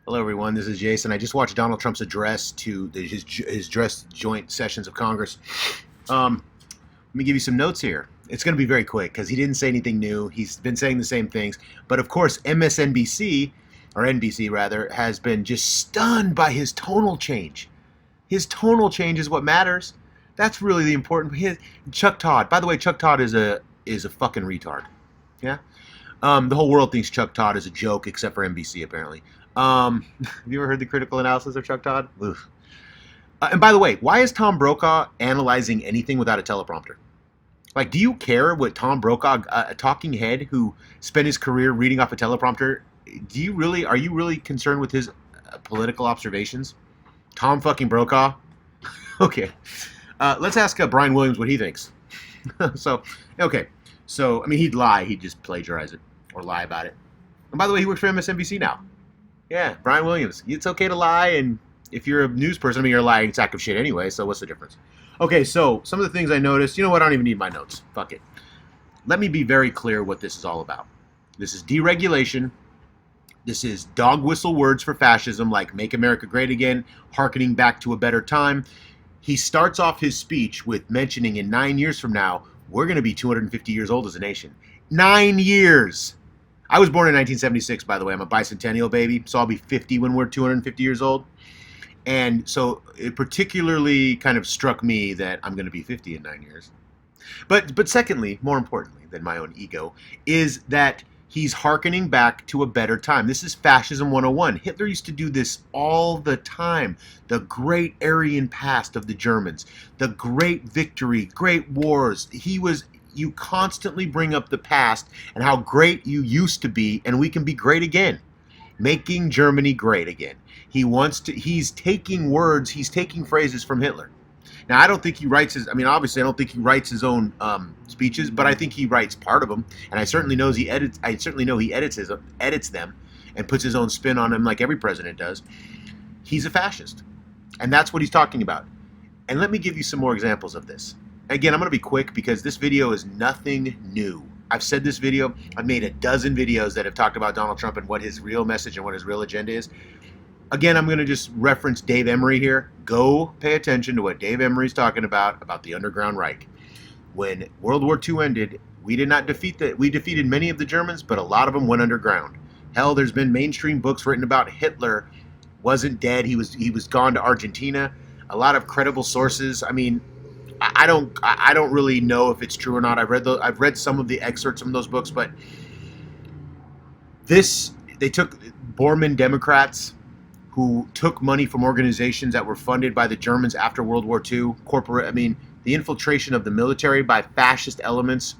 Hello, everyone. This is Jason. I just watched Donald Trump's address to his address joint sessions of Congress. Let me give you some notes here. It's going to be very quick because he didn't say anything new. He's been saying the same things. But of course, MSNBC, or NBC rather, has been just stunned by his tonal change. His tonal change is what matters. That's really the important. Chuck Todd. By the way, Chuck Todd is a fucking retard. Yeah. The whole world thinks Chuck Todd is a joke, except for NBC apparently. Have you ever heard the critical analysis of Chuck Todd? Oof. And by the way, why is Tom Brokaw analyzing anything without a teleprompter? Like, do you care what Tom Brokaw, a talking head who spent his career reading off a teleprompter, are you really concerned with his political observations? Tom fucking Brokaw? Okay. Let's ask Brian Williams what he thinks. Okay. So, I mean, he'd lie. He'd just plagiarize it or lie about it. And by the way, he works for MSNBC now. Yeah, Brian Williams. It's okay to lie, and if you're a news person, I mean, you're a lying sack of shit anyway, so what's the difference? Okay, so some of the things I noticed, you know what, I don't even need my notes. Fuck it. Let me be very clear what this is all about. This is deregulation. This is dog whistle words for fascism, like make America great again, hearkening back to a better time. He starts off his speech with mentioning in 9 years from now, we're going to be 250 years old as a nation. 9 years! I was born in 1976, by the way. I'm a bicentennial baby, so I'll be 50 when we're 250 years old. And so it particularly kind of struck me that I'm going to be 50 in 9 years. But secondly, more importantly than my own ego, is that he's hearkening back to a better time. This is fascism 101. Hitler used to do this all the time. The great Aryan past of the Germans, the great victory, great wars. You constantly bring up the past and how great you used to be, and we can be great again. Making Germany great again. He's taking words, he's taking phrases from Hitler. Now, I don't think he writes obviously I don't think he writes his own speeches, but I think he writes part of them, and I certainly know he edits them and puts his own spin on them like every president does. He's a fascist. And that's what he's talking about. And let me give you some more examples of this. Again, I'm going to be quick because this video is nothing new. I've said this video. I've made a dozen videos that have talked about Donald Trump and what his real message and what his real agenda is. Again, I'm going to just reference Dave Emery here. Go pay attention to what Dave Emery's talking about the Underground Reich. When World War II ended, we did not defeat we defeated many of the Germans, but a lot of them went underground. Hell, there's been mainstream books written about Hitler wasn't dead. He was gone to Argentina. A lot of credible sources. I mean, I don't really know if it's true or not. I've read some of the excerpts from those books, but they took Bormann Democrats who took money from organizations that were funded by the Germans after World War II. The infiltration of the military by fascist elements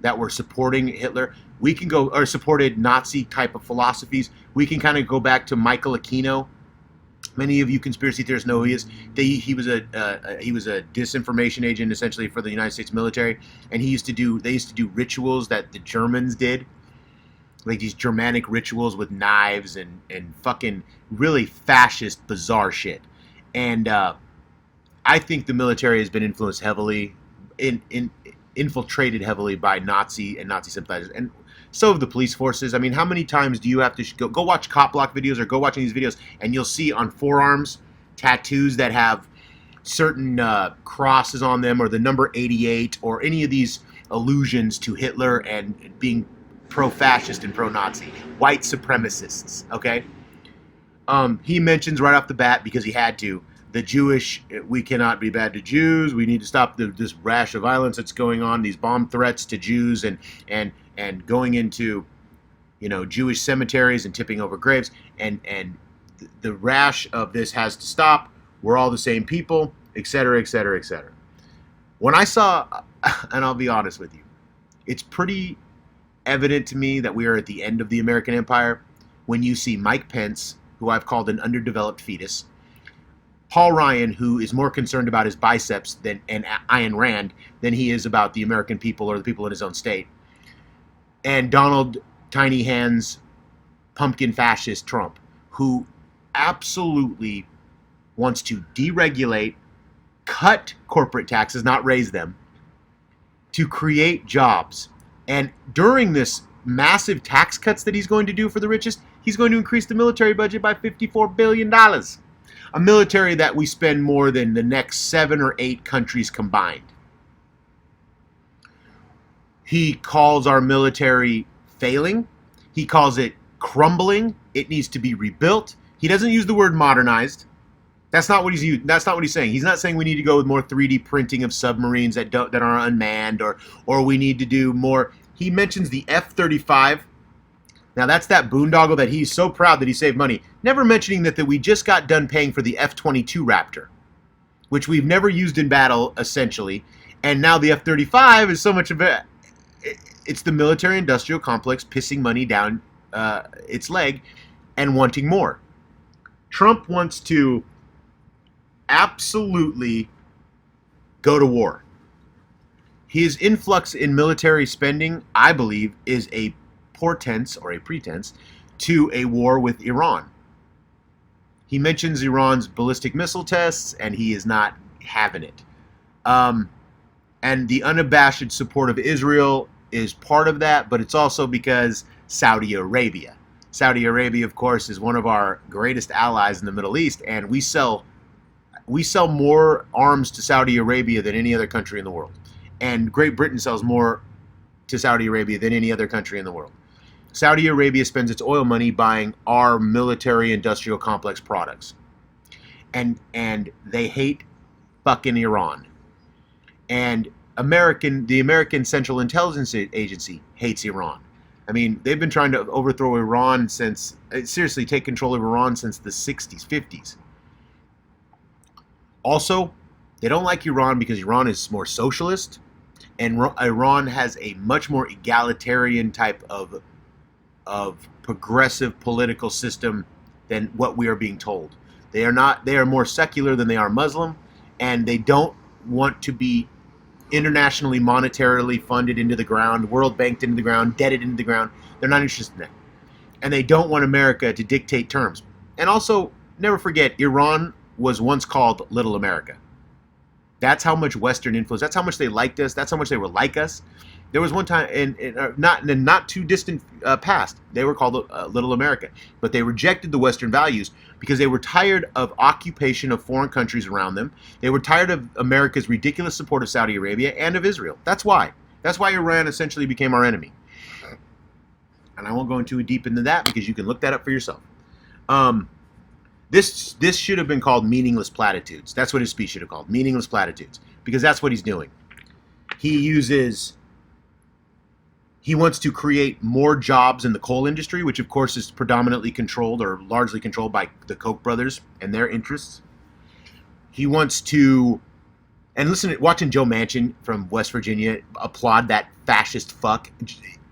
that were supporting Hitler. We can go, or supported Nazi type of philosophies. We can kind of go back to Michael Aquino. Many of you conspiracy theorists know who he is. He was a disinformation agent essentially for the United States military, and they used to do rituals that the Germans did, like these Germanic rituals with knives and fucking really fascist, bizarre shit. And I think the military has been influenced heavily, infiltrated heavily by Nazi and Nazi sympathizers, and so have the police forces. I mean, how many times do you have to go watch cop block videos or go watching these videos, and you'll see on forearms tattoos that have certain crosses on them, or the number 88, or any of these allusions to Hitler and being pro-fascist and pro-Nazi, white supremacists. Okay, he mentions right off the bat, because he had to, the Jewish. We cannot be bad to Jews. We need to stop this rash of violence that's going on. These bomb threats to Jews and going into, Jewish cemeteries and tipping over graves, and the rash of this has to stop. We're all the same people, etc., etc., etc. When I saw, and I'll be honest with you, it's pretty evident to me that we are at the end of the American empire when you see Mike Pence, who I've called an underdeveloped fetus, Paul Ryan, who is more concerned about his biceps and Ayn Rand than he is about the American people or the people in his own state, and Donald Tiny Hands pumpkin fascist Trump, who absolutely wants to deregulate, cut corporate taxes, not raise them, to create jobs. And during this massive tax cuts that he's going to do for the richest, he's going to increase the military budget by $54 billion. A military that we spend more than the next 7 or 8 countries combined. He calls our military failing. He calls it crumbling. It needs to be rebuilt. He doesn't use the word modernized. That's not what he's using. That's not what he's saying. He's not saying we need to go with more 3D printing of submarines that are unmanned, or we need to do more. He mentions the F-35. Now that's that boondoggle that he's so proud that he saved money. Never mentioning that we just got done paying for the F-22 Raptor, which we've never used in battle essentially, and now the F-35 is so much of it. It's the military-industrial complex pissing money down its leg and wanting more. Trump wants to absolutely go to war. His influx in military spending, I believe, is a portense or a pretense to a war with Iran. He mentions Iran's ballistic missile tests, and he is not having it. And the unabashed support of Israel is part of that, but it's also because Saudi Arabia. Saudi Arabia, of course, is one of our greatest allies in the Middle East, and we sell more arms to Saudi Arabia than any other country in the world. And Great Britain sells more to Saudi Arabia than any other country in the world. Saudi Arabia spends its oil money buying our military-industrial complex products. And they hate fucking Iran. And the American Central Intelligence Agency hates Iran. I mean, they've been trying to overthrow Iran seriously, take control of Iran since the 60s, 50s. Also, they don't like Iran because Iran is more socialist, and Iran has a much more egalitarian type of progressive political system than what we are being told. They are more secular than they are Muslim, and they don't want to be internationally monetarily funded into the ground, World Banked into the ground, debted into the ground. They're not interested in that. And they don't want America to dictate terms. And also, never forget, Iran was once called Little America. That's how much Western influence, that's how much they liked us, that's how much they were like us. There was one time, in the not too distant past, they were called Little America. But they rejected the Western values because they were tired of occupation of foreign countries around them. They were tired of America's ridiculous support of Saudi Arabia and of Israel. That's why. That's why Iran essentially became our enemy. And I won't go too deep into that because you can look that up for yourself. This should have been called Meaningless Platitudes. That's what his speech should have called, Meaningless Platitudes, because that's what he's doing. He wants to create more jobs in the coal industry, which of course is predominantly controlled or largely controlled by the Koch brothers and their interests. He wants to, and watching Joe Manchin from West Virginia applaud that fascist fuck.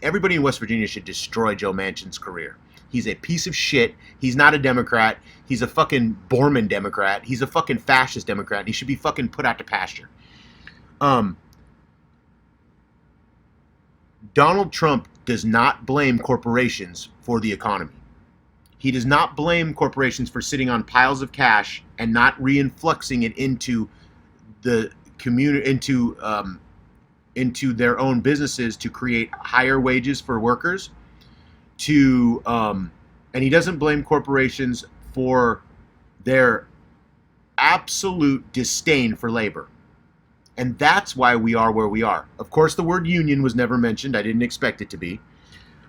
Everybody in West Virginia should destroy Joe Manchin's career. He's a piece of shit. He's not a Democrat. He's a fucking Borman Democrat. He's a fucking fascist Democrat. And he should be fucking put out to pasture. Donald Trump does not blame corporations for the economy. He does not blame corporations for sitting on piles of cash and not reinfluxing it into the community, into their own businesses to create higher wages for workers. And he doesn't blame corporations for their absolute disdain for labor. And that's why we are where we are. Of course, the word union was never mentioned. I didn't expect it to be.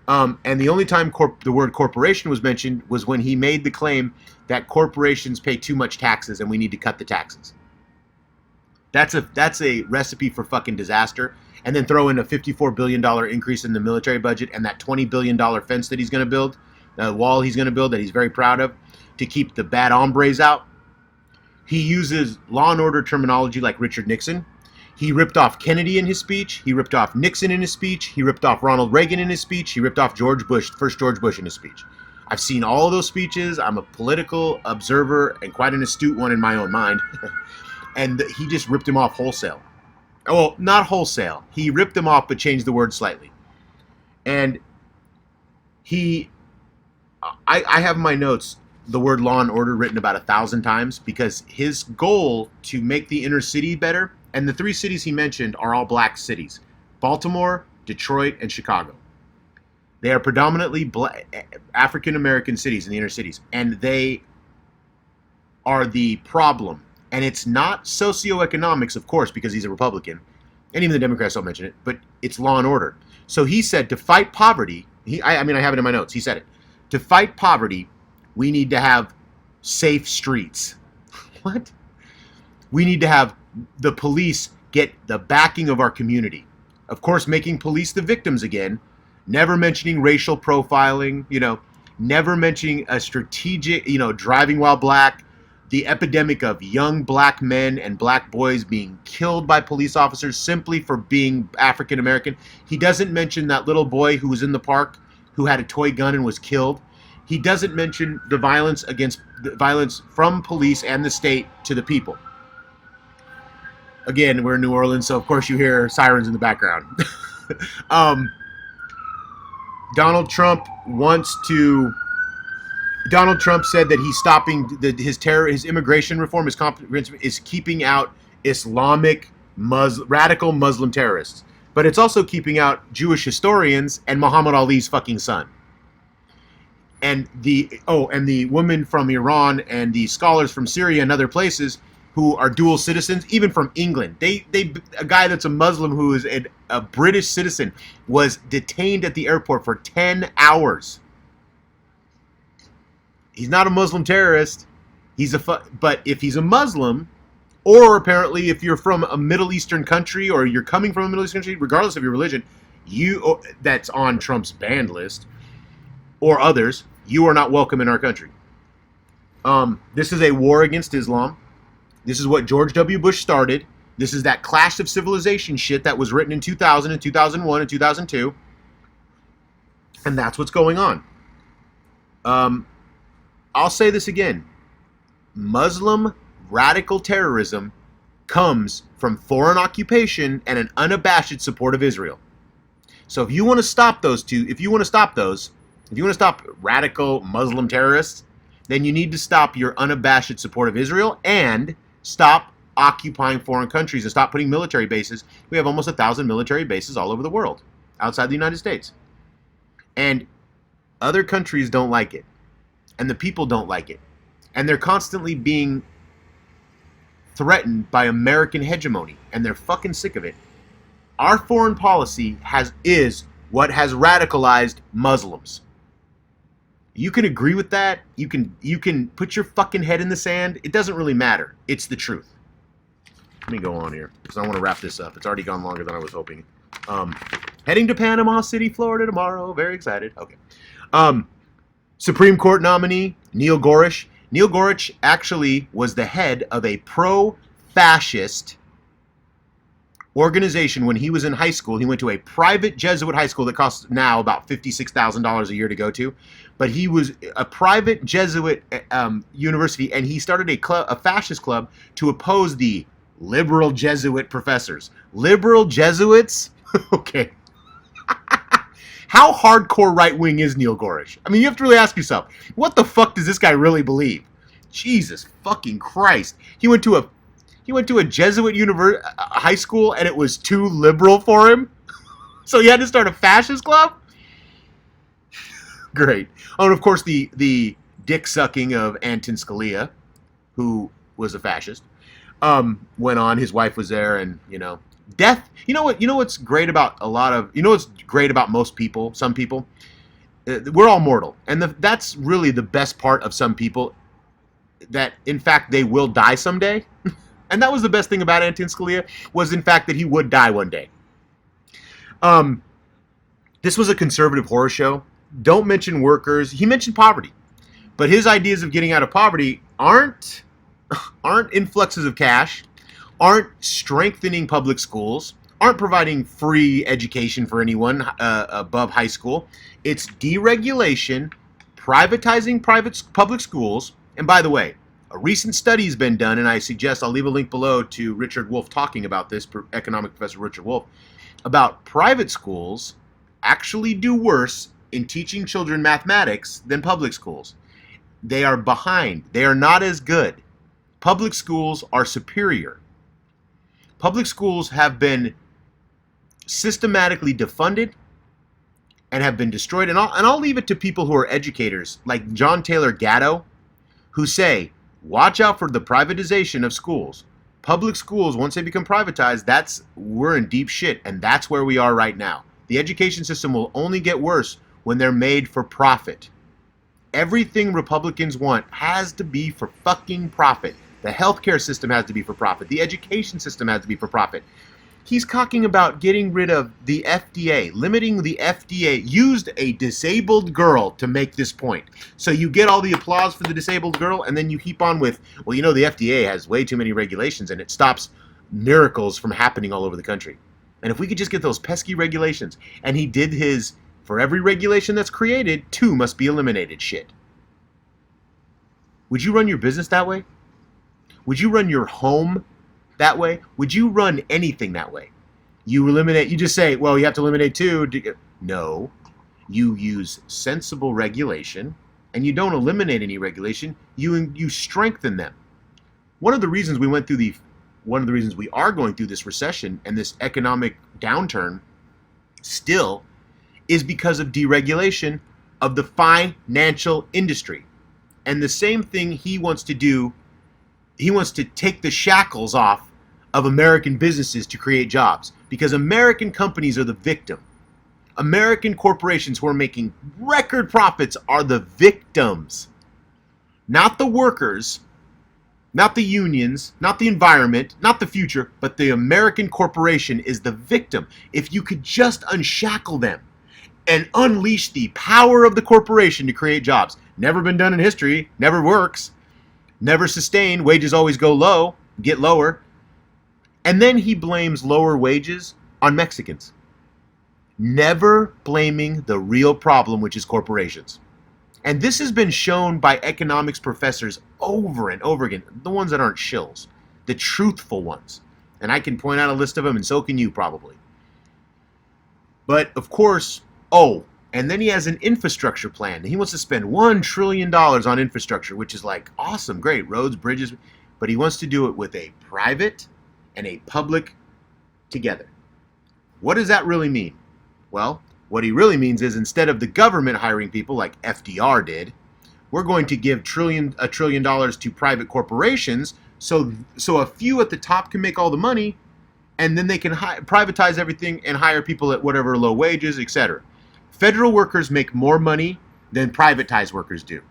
And the only time the word corporation was mentioned was when he made the claim that corporations pay too much taxes and we need to cut the taxes. That's a recipe for fucking disaster. And then throw in a $54 billion increase in the military budget and that $20 billion fence that he's going to build, the wall he's going to build that he's very proud of, to keep the bad hombres out. He uses law and order terminology like Richard Nixon. He ripped off Kennedy in his speech. He ripped off Nixon in his speech. He ripped off Ronald Reagan in his speech. He ripped off first George Bush in his speech. I've seen all of those speeches. I'm a political observer and quite an astute one in my own mind. And he just ripped him off wholesale. Well, not wholesale. He ripped them off but changed the word slightly. And I have in my notes the word law and order written about 1,000 times because his goal to make the inner city better, and the 3 cities he mentioned are all black cities: Baltimore, Detroit, and Chicago. They are predominantly African American cities in the inner cities, and they are the problem. And it's not socioeconomics, of course, because he's a Republican, and even the Democrats don't mention it, but it's law and order. So he said to fight poverty, I mean, I have it in my notes, he said it, to fight poverty, we need to have safe streets. What? We need to have the police get the backing of our community. Of course, making police the victims again, never mentioning racial profiling, never mentioning a strategic, driving while black, the epidemic of young black men and black boys being killed by police officers simply for being African American. He doesn't mention that little boy who was in the park who had a toy gun and was killed. He doesn't mention the violence from police and the state to the people. Again, we're in New Orleans, so of course you hear sirens in the background. Donald Trump said that he's stopping his immigration reform, is keeping out Islamic radical Muslim terrorists, but it's also keeping out Jewish historians and Muhammad Ali's fucking son. And the women from Iran and the scholars from Syria and other places who are dual citizens, even from England. A guy that's a Muslim who is a British citizen was detained at the airport for 10 hours. He's not a Muslim terrorist. But if he's a Muslim, or apparently if you're from a Middle Eastern country or you're coming from a Middle Eastern country, regardless of your religion, that's on Trump's banned list, or others, you are not welcome in our country. This is a war against Islam. This is what George W. Bush started. This is that clash of civilization shit that was written in 2000 and 2001 and 2002. And that's what's going on. I'll say this again. Muslim radical terrorism comes from foreign occupation and an unabashed support of Israel. So if you want to stop if you want to stop radical Muslim terrorists, then you need to stop your unabashed support of Israel and stop occupying foreign countries and stop putting military bases. We have almost 1,000 military bases all over the world, outside the United States. And other countries don't like it. And the people don't like it. And they're constantly being threatened by American hegemony. And they're fucking sick of it. Our foreign policy is what has radicalized Muslims. You can agree with that. You can put your fucking head in the sand. It doesn't really matter. It's the truth. Let me go on here because I want to wrap this up. It's already gone longer than I was hoping. Heading to Panama City, Florida tomorrow. Very excited. Okay. Supreme Court nominee Neil Gorsuch. Neil Gorsuch actually was the head of a pro-fascist organization when he was in high school. He went to a private Jesuit high school that costs now about $56,000 a year to go to. But he was a private Jesuit university, and he started a fascist club to oppose the liberal Jesuit professors. Liberal Jesuits? Okay. How hardcore right-wing is Neil Gorsuch? I mean, you have to really ask yourself, what the fuck does this guy really believe? Jesus fucking Christ. He went to a Jesuit high school, and it was too liberal for him? So he had to start a fascist club? Great. Oh, and of course the dick sucking of Anton Scalia, who was a fascist, went on. His wife was there, and death. You know what's great about what's great about most people, some people, we're all mortal, and that's really the best part of some people. That in fact they will die someday, and that was the best thing about Anton Scalia, was in fact that he would die one day. This was a conservative horror show. Don't mention workers. He mentioned poverty. But his ideas of getting out of poverty aren't influxes of cash, aren't strengthening public schools, aren't providing free education for anyone above high school. It's deregulation, privatizing public schools. And by the way, a recent study has been done, and I'll leave a link below to Richard Wolff talking about this, economic professor Richard Wolff, about private schools actually do worse in teaching children mathematics than public schools. They are behind. They are not as good. Public schools are superior. Public schools have been systematically defunded and have been destroyed. And I'll leave it to people who are educators like John Taylor Gatto, who say, watch out for the privatization of schools. Public schools, once they become privatized, we're in deep shit, and that's where we are right now. The education system will only get worse when they're made for profit. Everything Republicans want has to be for fucking profit. The healthcare system has to be for profit. The education system has to be for profit. He's talking about getting rid of the FDA, limiting the FDA, used a disabled girl to make this point. So you get all the applause for the disabled girl, and then you keep on with, well, you know, the FDA has way too many regulations, and it stops miracles from happening all over the country. And if we could just get those pesky regulations, and he did his, for every regulation that's created, 2 must be eliminated shit. Would you run your business that way? Would you run your home that way? Would you run anything that way? You just say, well, you have to eliminate 2. No. You use sensible regulation, and you don't eliminate any regulation. You strengthen them. One of the reasons we are going through this recession and this economic downturn still is because of deregulation of the financial industry. And the same thing he wants to do, he wants to take the shackles off of American businesses to create jobs, because American companies are the victim. American corporations who are making record profits are the victims. Not the workers, not the unions, not the environment, not the future, but the American corporation is the victim. If you could just unshackle them and unleash the power of the corporation to create jobs. Never been done in history, never works, never sustained, wages always go low, get lower. And then he blames lower wages on Mexicans, never blaming the real problem, which is corporations. And this has been shown by economics professors over and over again, the ones that aren't shills, the truthful ones. And I can point out a list of them, and so can you probably. But of course, and then he has an infrastructure plan. He wants to spend $1 trillion on infrastructure, which is like awesome, great, roads, bridges. But he wants to do it with a private and a public together. What does that really mean? Well, what he really means is, instead of the government hiring people like FDR did, we're going to give $1 trillion to private corporations, so a few at the top can make all the money, and then they can privatize everything and hire people at whatever low wages, etc. Federal workers make more money than privatized workers do.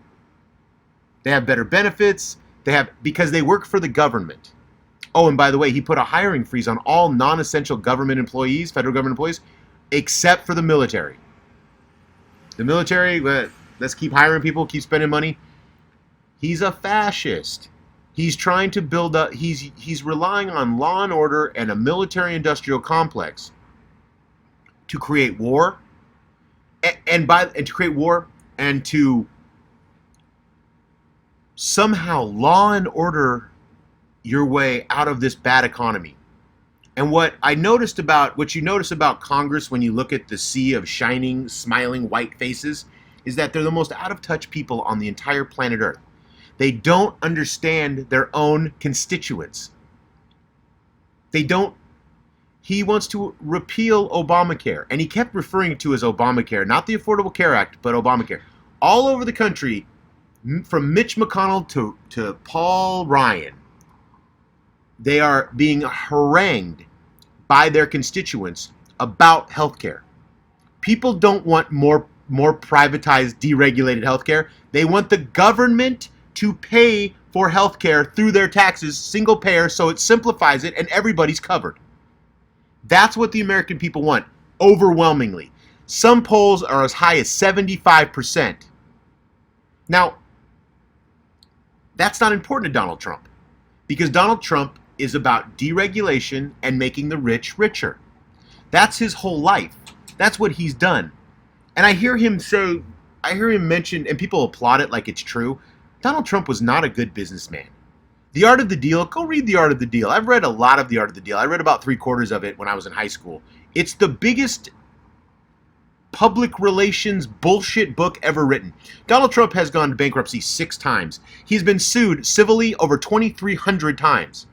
They have better benefits, because they work for the government. Oh, and by the way, he put a hiring freeze on all non-essential government employees, federal government employees, except for the military. The military, let's keep hiring people, keep spending money. He's a fascist. He's trying to build up, he's relying on law and order and a military-industrial complex to create war, and to create war and to somehow law and order your way out of this bad economy. And what you notice about Congress when you look at the sea of shining, smiling white faces is that they're the most out of touch people on the entire planet Earth. They don't understand their own constituents. He wants to repeal Obamacare, and he kept referring to as Obamacare, not the Affordable Care Act, but Obamacare. All over the country, from Mitch McConnell to Paul Ryan, they are being harangued by their constituents about healthcare. People don't want more privatized, deregulated healthcare. They want the government to pay for healthcare through their taxes, single payer, so it simplifies it and everybody's covered. That's what the American people want, overwhelmingly. Some polls are as high as 75%. Now, that's not important to Donald Trump, because Donald Trump is about deregulation and making the rich richer. That's his whole life. That's what he's done. And I hear him mention, and people applaud it like it's true, Donald Trump was not a good businessman. The Art of the Deal, go read The Art of the Deal. I've read a lot of The Art of the Deal. I read about 3/4 of it when I was in high school. It's the biggest public relations bullshit book ever written. Donald Trump has gone to bankruptcy 6 times. He's been sued civilly over 2,300 times.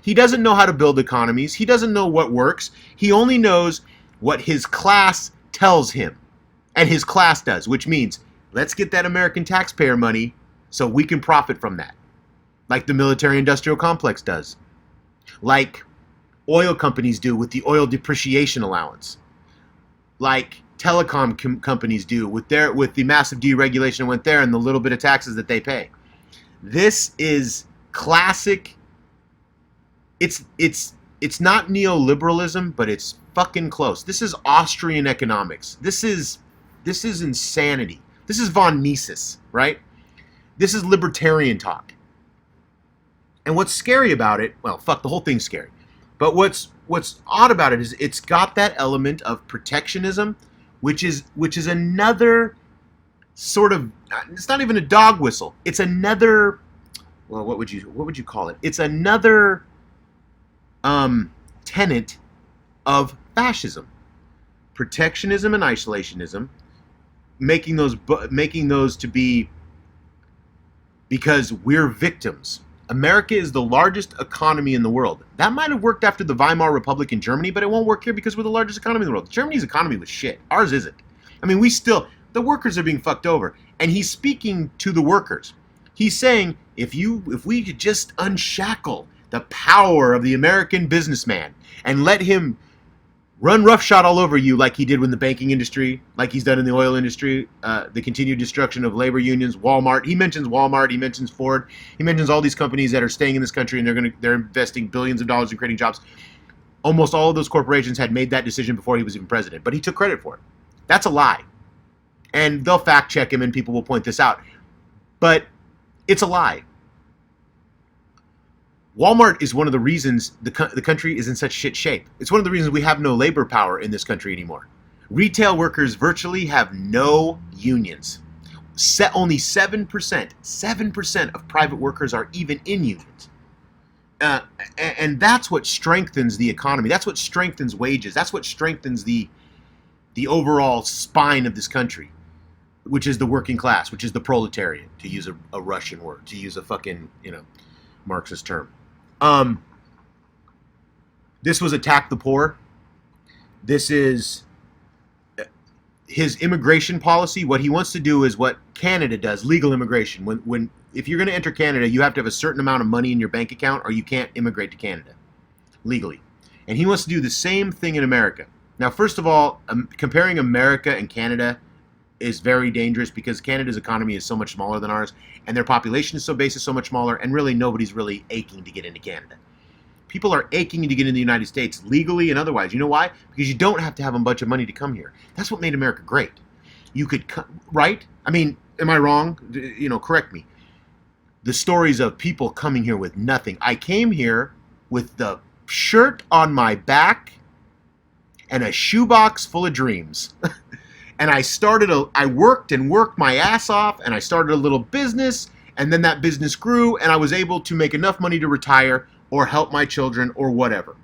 He doesn't know how to build economies. He doesn't know what works. He only knows what his class tells him. And his class does, which means let's get that American taxpayer money so we can profit from that. Like the military-industrial complex does. Like oil companies do with the oil depreciation allowance. Like telecom companies do with the massive deregulation that went there and the little bit of taxes that they pay. This is classic. It's not neoliberalism, but it's fucking close. This is Austrian economics. This is insanity. This is von Mises, right? This is libertarian talk. And what's scary about it, well, fuck, the whole thing's scary. But what's odd about it is it's got that element of protectionism, which is another sort of, it's not even a dog whistle. It's another, well, what would you call it? It's another tenet of fascism. Protectionism and isolationism, making those to be because we're victims. America is the largest economy in the world. That might have worked after the Weimar Republic in Germany, but it won't work here because we're the largest economy in the world. Germany's economy was shit. Ours isn't. I mean, the workers are being fucked over. And he's speaking to the workers. He's saying, if we could just unshackle the power of the American businessman and let him run roughshod all over you like he did with the banking industry, like he's done in the oil industry, the continued destruction of labor unions, Walmart. He mentions Walmart, he mentions Ford, he mentions all these companies that are staying in this country and they're investing billions of dollars in creating jobs. Almost all of those corporations had made that decision before he was even president, but he took credit for it. That's a lie. And they'll fact check him and people will point this out. But it's a lie. Walmart is one of the reasons the country is in such shit shape. It's one of the reasons we have no labor power in this country anymore. Retail workers virtually have no unions. Only 7% of private workers are even in unions. And that's what strengthens the economy. That's what strengthens wages. That's what strengthens the overall spine of this country, which is the working class, which is the proletariat, to use a Russian word, to use a fucking, Marxist term. This was attack the poor. This is his immigration policy. What he wants to do is what Canada does, legal immigration. If you're going to enter Canada, you have to have a certain amount of money in your bank account or you can't immigrate to Canada legally. And he wants to do the same thing in America. Now, first of all, comparing America and Canada is very dangerous because Canada's economy is so much smaller than ours and their population is so much smaller, and really nobody's really aching to get into Canada. People are aching to get into the United States legally and otherwise. You know why? Because you don't have to have a bunch of money to come here. That's what made America great. You could right? I mean, am I wrong? Correct me. The stories of people coming here with nothing. I came here with the shirt on my back and a shoebox full of dreams. And I worked my ass off, and I started a little business, and then that business grew, and I was able to make enough money to retire or help my children or whatever,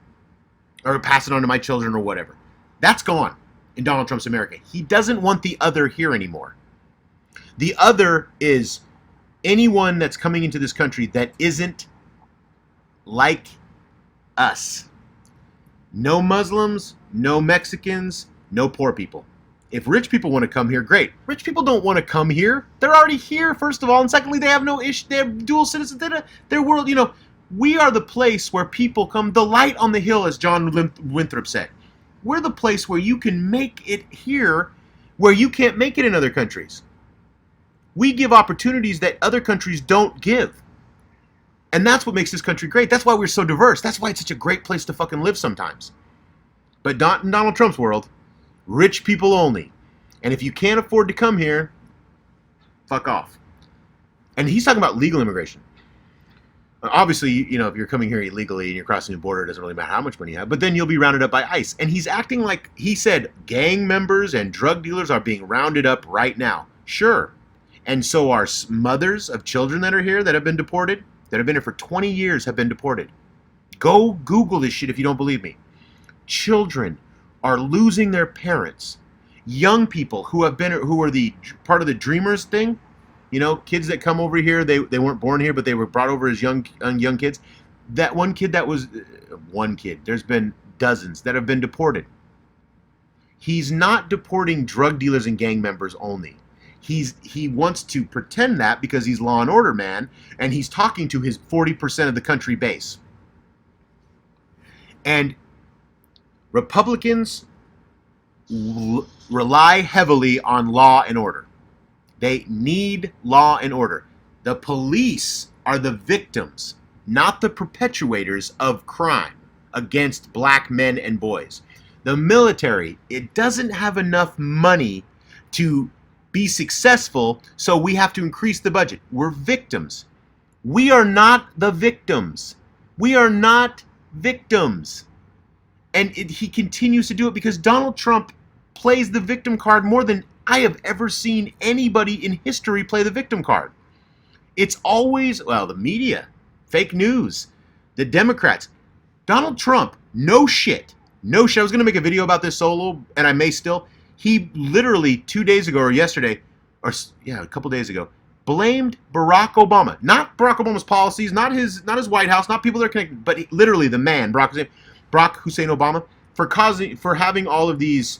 or pass it on to my children or whatever. That's gone in Donald Trump's America. He doesn't want the other here anymore. The other is anyone that's coming into this country that isn't like us. No Muslims, no Mexicans, no poor people. If rich people want to come here, great. Rich people don't want to come here. They're already here, first of all. And secondly, they have no issue. They have dual citizens. Their world, we are the place where people come. The light on the hill, as John Winthrop said. We're the place where you can make it here where you can't make it in other countries. We give opportunities that other countries don't give. And that's what makes this country great. That's why we're so diverse. That's why it's such a great place to fucking live sometimes. But not in Donald Trump's world. Rich people only. And if you can't afford to come here, fuck off. And he's talking about legal immigration. Obviously, if you're coming here illegally and you're crossing the border, it doesn't really matter how much money you have. But then you'll be rounded up by ICE. And he's acting like, he said, gang members and drug dealers are being rounded up right now. Sure. And so are mothers of children that are here that have been deported, that have been here for 20 years, have been deported. Go Google this shit if you don't believe me. Children are losing their parents. Young people who are the part of the Dreamers thing, kids that come over here, they weren't born here, but they were brought over as young kids. That one kid there's been dozens that have been deported. He's not deporting drug dealers and gang members only. He wants to pretend that because he's law and order man, and he's talking to his 40% of the country base. And Republicans rely heavily on law and order. They need law and order. The police are the victims, not the perpetuators of crime against black men and boys. The military, it doesn't have enough money to be successful, so we have to increase the budget. We're victims. We are not the victims. We are not victims. And he continues to do it because Donald Trump plays the victim card more than I have ever seen anybody in history play the victim card. It's always, well, the media, fake news, the Democrats. Donald Trump, no shit. I was going to make a video about this solo, and I may still. He literally 2 days ago or yesterday, or yeah, a couple days ago, blamed Barack Obama. Not Barack Obama's policies, not his White House, not people that are connected, but literally the man, Barack Hussein Obama, for having all of these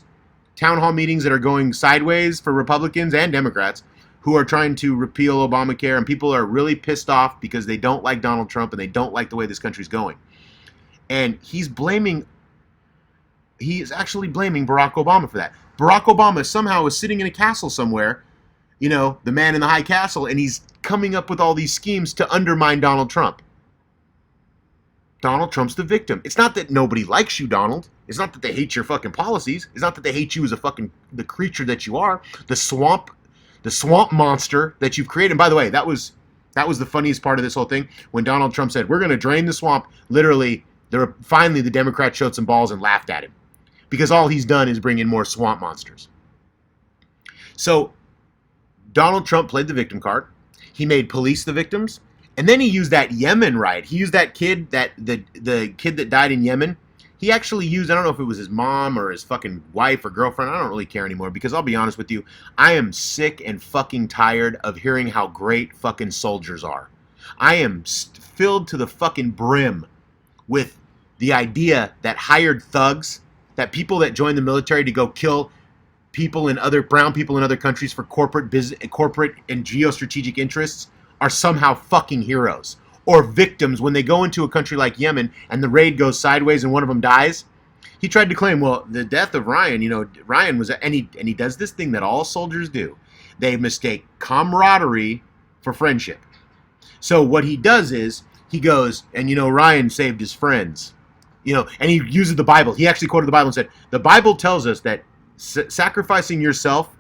town hall meetings that are going sideways for Republicans and Democrats who are trying to repeal Obamacare, and people are really pissed off because they don't like Donald Trump and they don't like the way this country's going. And he's actually blaming Barack Obama for that. Barack Obama somehow is sitting in a castle somewhere, you know, the man in the high castle, and he's coming up with all these schemes to undermine Donald Trump. Donald Trump's the victim. It's not that nobody likes you, Donald. It's not that they hate your fucking policies. It's not that they hate you as the creature that you are, the swamp monster that you've created. And by the way, that was the funniest part of this whole thing when Donald Trump said, "We're going to drain the swamp." Literally, finally the Democrats showed some balls and laughed at him because all he's done is bring in more swamp monsters. So Donald Trump played the victim card. He made police the victims. And then he used that Yemen riot. He used that kid, the kid that died in Yemen. He actually used, I don't know if it was his mom or his fucking wife or girlfriend. I don't really care anymore because I'll be honest with you. I am sick and fucking tired of hearing how great fucking soldiers are. I am filled to the fucking brim with the idea that hired thugs, that people that join the military to go kill people in brown people in other countries for corporate and geostrategic interests are somehow fucking heroes or victims when they go into a country like Yemen and the raid goes sideways and one of them dies. He tried to claim, well, the death of Ryan, Ryan was, and he does this thing that all soldiers do. They mistake camaraderie for friendship. So what he does is he goes, and Ryan saved his friends, and he uses the Bible. He actually quoted the Bible and said, the Bible tells us that sacrificing yourself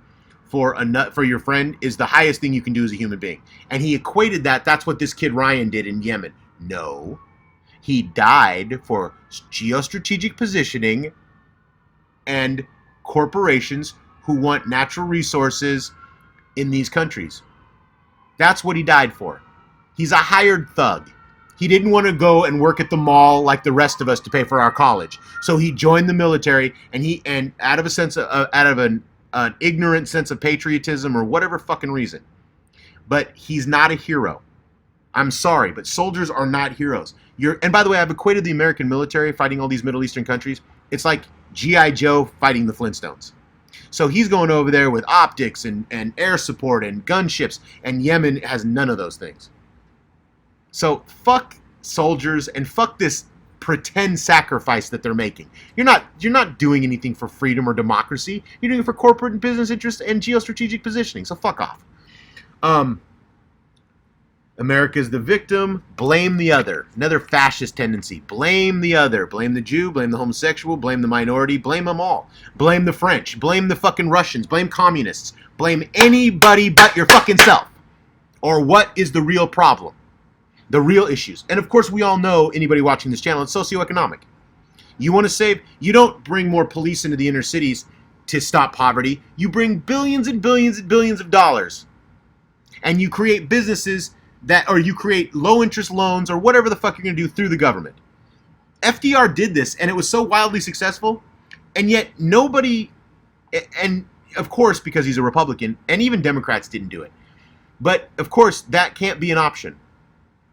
for your friend is the highest thing you can do as a human being. And he equated that's what this kid Ryan did in Yemen. No, he died for geostrategic positioning and corporations who want natural resources in these countries. That's what he died for. He's a hired thug. He didn't want to go and work at the mall like the rest of us to pay for our college. So he joined the military, and out of an ignorant sense of patriotism or whatever fucking reason. But he's not a hero. I'm sorry, but soldiers are not heroes. And by the way, I've equated the American military fighting all these Middle Eastern countries. It's like G.I. Joe fighting the Flintstones. So he's going over there with optics and air support and gunships, and Yemen has none of those things. So fuck soldiers and fuck this pretend sacrifice that they're making. You're not doing anything for freedom or democracy. You're doing it for corporate and business interests and geostrategic positioning. So fuck off. America's the victim. Blame the other. Another fascist tendency. Blame the other. Blame the Jew. Blame the homosexual. Blame the minority. Blame them all. Blame the French. Blame the fucking Russians. Blame communists. Blame anybody but your fucking self. Or what is the real problem? The real issues. And of course, we all know, anybody watching this channel, it's socioeconomic. You want to save, you don't bring more police into the inner cities to stop poverty. You bring billions and billions and billions of dollars. And you create businesses or you create low interest loans or whatever the fuck you're going to do through the government. FDR did this and it was so wildly successful. And yet nobody, and of course, because he's a Republican, and even Democrats didn't do it. But of course, that can't be an option.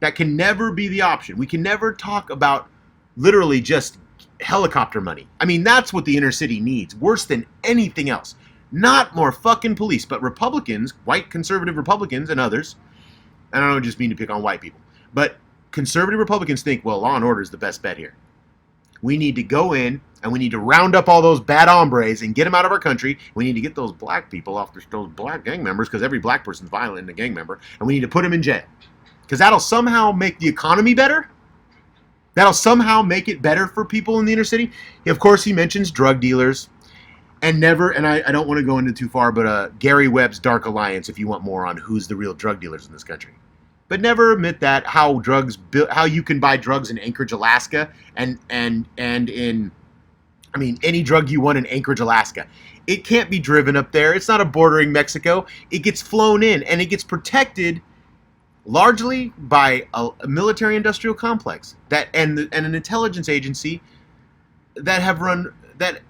That can never be the option. We can never talk about literally just helicopter money. I mean, that's what the inner city needs, worse than anything else. Not more fucking police, but Republicans, white conservative Republicans and others, and I don't just mean to pick on white people, but conservative Republicans think, well, law and order is the best bet here. We need to go in and we need to round up all those bad hombres and get them out of our country. We need to get those black people off those black gang members, because every black person's violent and a gang member, and we need to put them in jail. Because that'll somehow make the economy better. That'll somehow make it better for people in the inner city. Of course, he mentions drug dealers. And I don't want to go into too far, but Gary Webb's Dark Alliance, if you want more on who's the real drug dealers in this country. But never admit that how you can buy drugs in Anchorage, Alaska, and in, I mean, any drug you want in Anchorage, Alaska. It can't be driven up there. It's not a bordering Mexico. It gets flown in, and it gets protected largely by a military-industrial complex and an intelligence agency that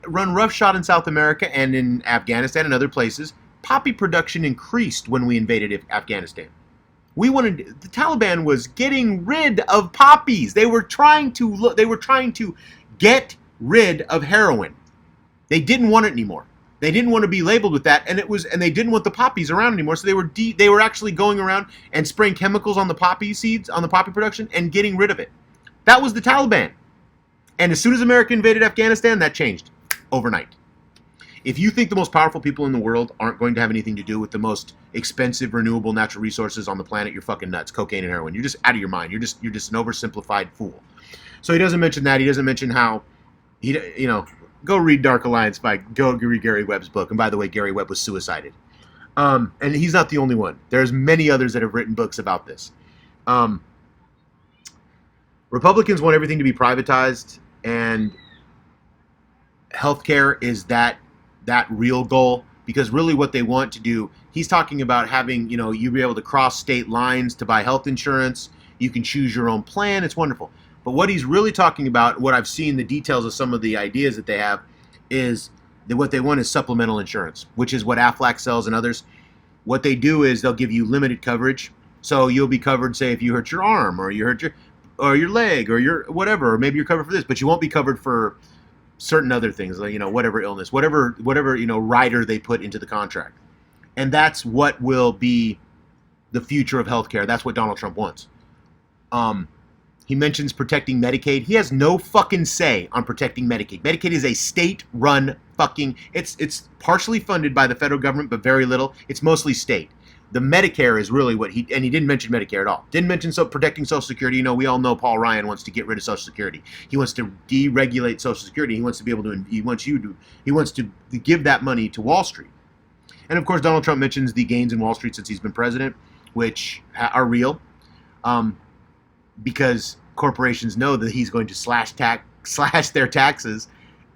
run roughshod in South America and in Afghanistan and other places. Poppy production increased when we invaded Afghanistan. The Taliban was getting rid of poppies. They were trying to get rid of heroin. They didn't want it anymore. They didn't want to be labeled with that, and they didn't want the poppies around anymore. So they were actually going around and spraying chemicals on the poppy seeds, on the poppy production, and getting rid of it. That was the Taliban. And as soon as America invaded Afghanistan, that changed overnight. If you think the most powerful people in the world aren't going to have anything to do with the most expensive renewable natural resources on the planet, you're fucking nuts. Cocaine and heroin. You're just out of your mind. You're just an oversimplified fool. So he doesn't mention that. He doesn't mention how go read Dark Alliance go read Gary Webb's book. And by the way, Gary Webb was suicided. And he's not the only one. There's many others that have written books about this. Republicans want everything to be privatized, and healthcare is that real goal, because really what they want to do, he's talking about having, you be able to cross state lines to buy health insurance. You can choose your own plan. It's wonderful. But what he's really talking about, what I've seen, the details of some of the ideas that they have, is that what they want is supplemental insurance, which is what Aflac sells and others. What they do is they'll give you limited coverage. So you'll be covered, say, if you hurt your arm or you hurt your leg or your whatever, or maybe you're covered for this, but you won't be covered for certain other things, like, whatever illness, whatever, rider they put into the contract. And that's what will be the future of healthcare. That's what Donald Trump wants. He mentions protecting Medicaid. He has no fucking say on protecting Medicaid. Medicaid is a state-run fucking, it's partially funded by the federal government, but very little. It's mostly state. The Medicare is really what he didn't mention Medicare at all. Didn't mention protecting Social Security. We all know Paul Ryan wants to get rid of Social Security. He wants to deregulate Social Security. He wants to give that money to Wall Street. And of course, Donald Trump mentions the gains in Wall Street since he's been president, which are real, because corporations know that he's going to slash their taxes,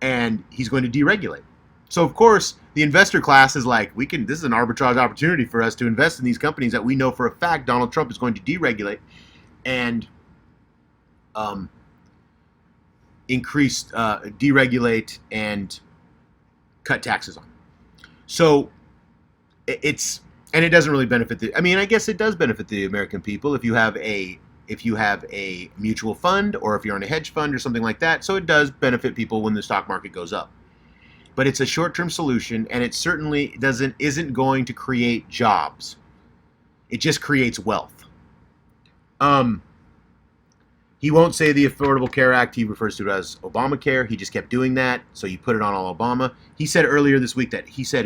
and he's going to deregulate. So of course, the investor class is like, this is an arbitrage opportunity for us to invest in these companies that we know for a fact Donald Trump is going to deregulate and deregulate and cut taxes on. So it doesn't really benefit I guess it does benefit the American people if you have a mutual fund, or if you're in a hedge fund or something like that. So it does benefit people when the stock market goes up. But it's a short-term solution, and it certainly isn't going to create jobs. It just creates wealth. He won't say the Affordable Care Act. He refers to it as Obamacare. He just kept doing that, so you put it on all Obama. He said earlier this week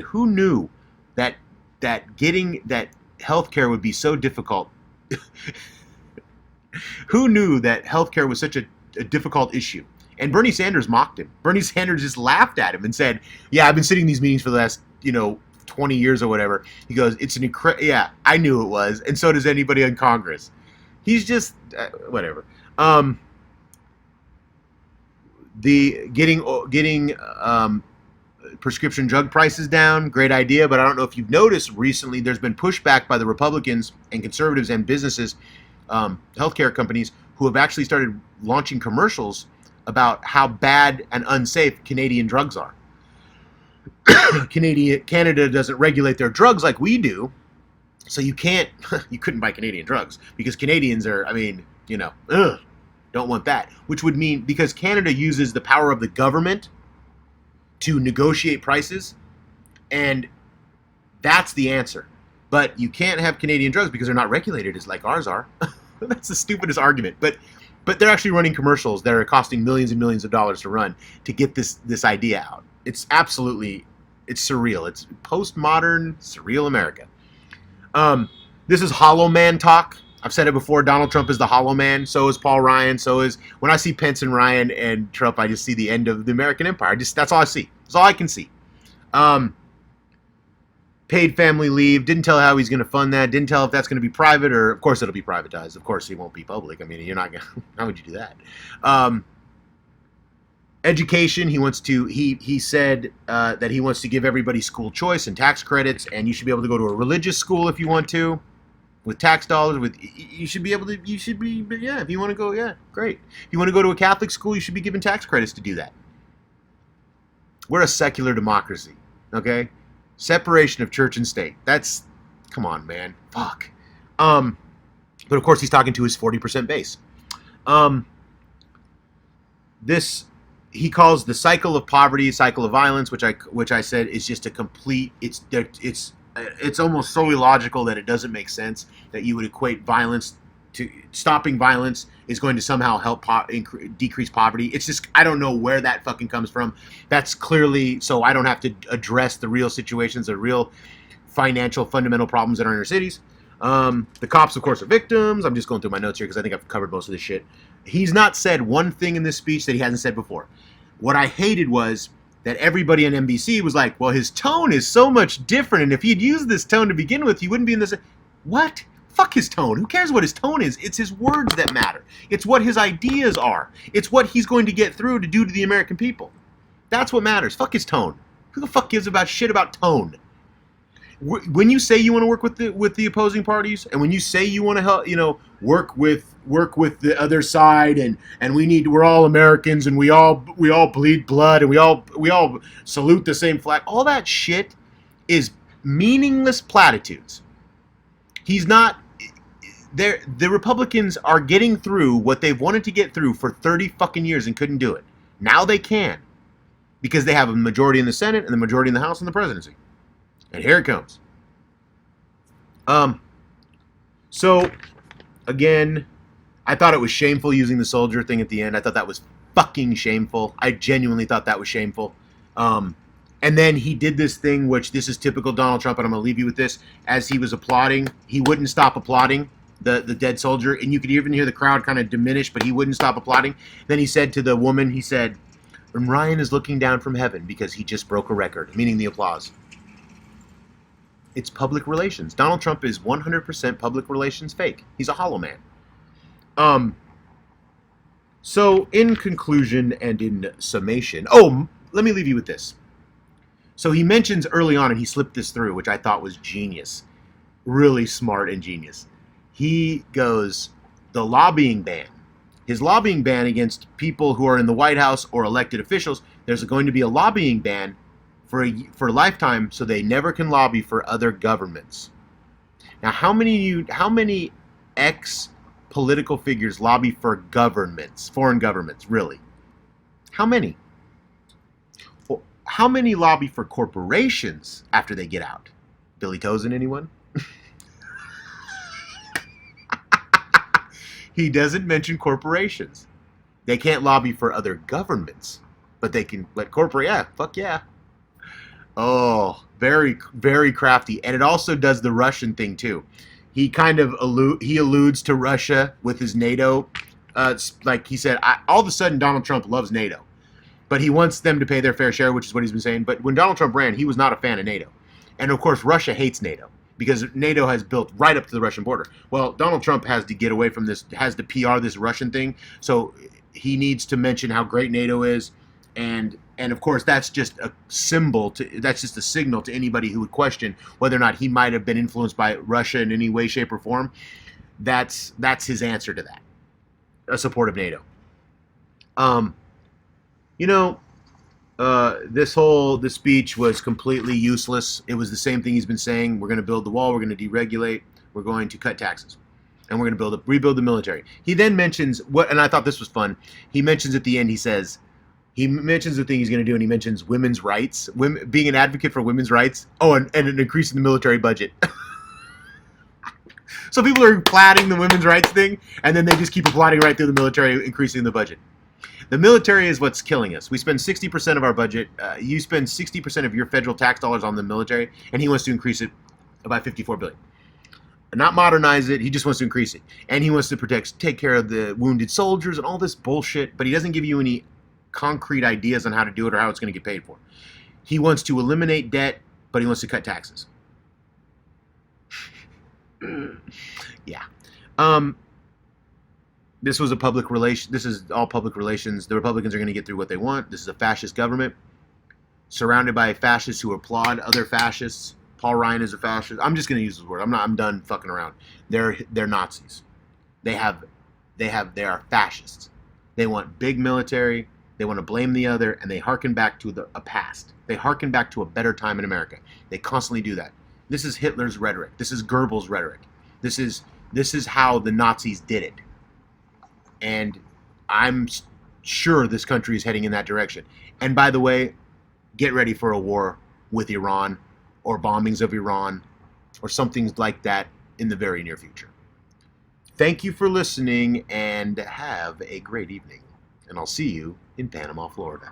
who knew that getting that healthcare would be so difficult? Who knew that healthcare was such a difficult issue? And Bernie Sanders mocked him. Bernie Sanders just laughed at him and said, "Yeah, I've been sitting in these meetings for the last, 20 years or whatever." He goes, "Yeah, I knew it was, and so does anybody in Congress." He's just whatever. The getting prescription drug prices down, great idea. But I don't know if you've noticed recently, there's been pushback by the Republicans and conservatives and businesses, healthcare companies, who have actually started launching commercials about how bad and unsafe Canadian drugs are. Canada doesn't regulate their drugs like we do, so you couldn't buy Canadian drugs because Canadians are, don't don't want that. Which would mean, because Canada uses the power of the government to negotiate prices, and that's the answer. But you can't have Canadian drugs because they're not regulated as like ours are. That's the stupidest argument. But they're actually running commercials that are costing millions and millions of dollars to run to get this idea out. It's surreal. It's postmodern, surreal America. This is Hollow Man talk. I've said it before. Donald Trump is the Hollow Man. So is Paul Ryan. So is, when I see Pence and Ryan and Trump, I just see the end of the American empire. That's all I see. That's all I can see. Paid family leave. Didn't tell how he's going to fund that. Didn't tell if that's going to be private or, of course, it'll be privatized. Of course, it won't be public. I mean, you're not going to, how would you do that? Education. He wants to, he said that he wants to give everybody school choice and tax credits, and you should be able to go to a religious school if you want to, with tax dollars. You should be able to, yeah, if you want to go, yeah, great. If you want to go to a Catholic school, you should be given tax credits to do that. We're a secular democracy, okay? Separation of church and state. That's, come on, man. Fuck. But of course he's talking to his 40% base. This, he calls the cycle of poverty, cycle of violence, which I said is just a complete, it's almost so illogical that it doesn't make sense that you would equate violence to, stopping violence is going to somehow help decrease poverty. It's just, I don't know where that fucking comes from. That's clearly, so I don't have to address the real situations, the real financial fundamental problems in our inner cities. The cops, of course, are victims. I'm just going through my notes here because I think I've covered most of this shit. He's not said one thing in this speech that he hasn't said before. What I hated was that everybody on NBC was like, well, his tone is so much different, and if he'd used this tone to begin with, he wouldn't be in this. What? Fuck his tone. Who cares what his tone is? It's his words that matter. It's what his ideas are. It's what he's going to get through to do to the American people. That's what matters. Fuck his tone. Who the fuck gives about shit about tone? When you say you want to work with the opposing parties, and when you say you want to help, work with the other side, and we're all Americans, and we all bleed blood, and we all salute the same flag. All that shit is meaningless platitudes. He's not. The Republicans are getting through what they've wanted to get through for 30 fucking years and couldn't do it. Now they can, because they have a majority in the Senate and the majority in the House and the presidency. And here it comes. So, again, I thought it was shameful using the soldier thing at the end. I thought that was fucking shameful. I genuinely thought that was shameful. And then he did this thing, which this is typical Donald Trump, and I'm going to leave you with this. As he was applauding, he wouldn't stop applauding the dead soldier, and you could even hear the crowd kind of diminish, but he wouldn't stop applauding. Then he said to the woman, he said, and Ryan is looking down from heaven because he just broke a record, meaning the applause. It's public relations. Donald Trump is 100% public relations fake. He's a hollow man. So in conclusion and in summation, let me leave you with this. So he mentions early on, and he slipped this through, which I thought was genius. Really smart and genius. He goes, the lobbying ban. His lobbying ban against people who are in the White House or elected officials, there's going to be a lobbying ban for a lifetime, so they never can lobby for other governments. Now, how many ex-political figures lobby for governments, foreign governments, really? How many? Well, how many lobby for corporations after they get out? Billy Tozen, anyone? He doesn't mention corporations. They can't lobby for other governments, but they can let corporate, yeah, fuck yeah. Oh, very, very crafty. And it also does the Russian thing, too. He kind of alludes to Russia with his NATO. Like he said, all of a sudden Donald Trump loves NATO. But he wants them to pay their fair share, which is what he's been saying. But when Donald Trump ran, he was not a fan of NATO. And, of course, Russia hates NATO because NATO has built right up to the Russian border. Well, Donald Trump has to get away from this, has to PR this Russian thing. So he needs to mention how great NATO is. And of course, that's just a signal to anybody who would question whether or not he might have been influenced by Russia in any way, shape, or form. That's his answer to that, a support of NATO. This speech was completely useless. It was the same thing he's been saying. We're going to build the wall. We're going to deregulate. We're going to cut taxes. and we're going to rebuild the military. He then mentions what, and I thought this was fun. He mentions at the end, he mentions the thing he's going to do, and he mentions women's rights, being an advocate for women's rights. Oh, and an increase in the military budget. So people are plotting the women's rights thing, and then they just keep plotting right through the military, increasing the budget. The military is what's killing us. We spend 60% of our budget. You spend 60% of your federal tax dollars on the military, and he wants to increase it by $54 billion. Not modernize it. He just wants to increase it, and he wants to take care of the wounded soldiers and all this bullshit. But he doesn't give you any concrete ideas on how to do it or how it's going to get paid for. He wants to eliminate debt, but he wants to cut taxes. Yeah. This was a public relation. This is all public relations. The Republicans are going to get through what they want. This is a fascist government surrounded by fascists who applaud other fascists. Paul Ryan is a fascist. I'm just going to use this word. I'm done fucking around. They're Nazis. They are fascists. They want big military. They want to blame the other, and they hearken back to a past. They hearken back to a better time in America. They constantly do that. This is Hitler's rhetoric. This is Goebbels' rhetoric. This is how the Nazis did it. And I'm sure this country is heading in that direction. And by the way, get ready for a war with Iran or bombings of Iran or something like that in the very near future. Thank you for listening and have a great evening. And I'll see you in Panama, Florida.